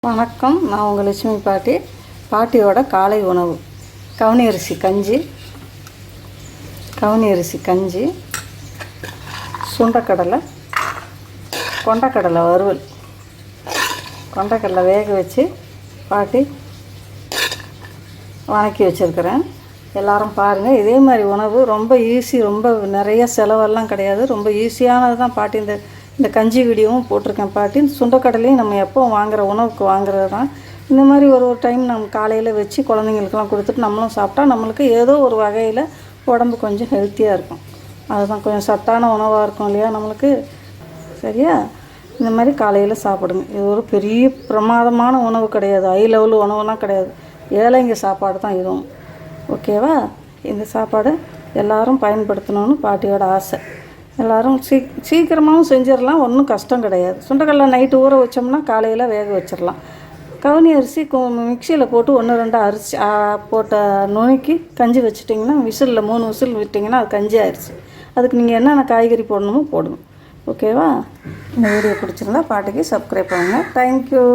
வணக்கம். நான் உங்கள் லட்சுமி பாட்டி. பாட்டியோட காலை உணவு கவுனி அரிசி கஞ்சி, சுண்டக்கடலை, கொண்டக்கடலை வறுவல். கொண்டக்கடலை வேக வச்சு பாட்டி வணக்கி வச்சுருக்கிறேன். எல்லோரும் பாருங்கள். இதே மாதிரி உணவு ரொம்ப ஈஸி, ரொம்ப நிறைய செலவெல்லாம் கிடையாது, ரொம்ப ஈஸியானது தான் பாட்டி. இந்த கஞ்சி வீடியோவும் போட்டிருக்கேன் பாட்டி. சுண்டக்கடலையும் நம்ம எப்போ வாங்குகிற உணவுக்கு வாங்குறது தான். இந்த மாதிரி ஒரு டைம் நம்ம காலையில் வச்சு குழந்தைங்களுக்கெல்லாம் கொடுத்துட்டு நம்மளும் சாப்பிட்டா நம்மளுக்கு ஏதோ ஒரு வகையில் உடம்பு கொஞ்சம் ஹெல்த்தியாக இருக்கும். அதுதான் கொஞ்சம் சத்தான உணவாக இருக்கும் இல்லையா நம்மளுக்கு. சரியா? இந்த மாதிரி காலையில் சாப்பிடுங்க. இது ஒரு பெரிய பிரமாதமான உணவு கிடையாது, ஹை லெவல் உணவுலாம் கிடையாது. ஏழைங்க சாப்பாடு தான் இதுவும். ஓகேவா? இந்த சாப்பாடு எல்லோரும் பயன்படுத்தணும்னு பாட்டியோட ஆசை. எல்லோரும் சீக்கிரமாகவும் செஞ்சிடலாம், ஒன்றும் கஷ்டம் கிடையாது. சுண்டக்கடலை நைட்டு ஊற வச்சோம்னா காலையில் வேக வச்சிடலாம். கவுனி அரிசி மிக்சியில் போட்டு 1-2 அரிசி போட்ட நுணுக்கி கஞ்சி வச்சிட்டிங்கன்னா, விசிலில் 3 விசில் விட்டிங்கன்னா அது கஞ்சி ஆயிடுச்சு. அதுக்கு நீங்கள் என்னென்ன காய்கறி போடணுமோ போடணும். ஓகேவா? இந்த வீடியோ பிடிச்சிருந்தா பாட்டிக்கு சப்ஸ்கிரைப் பண்ணுங்கள். தேங்க்யூ.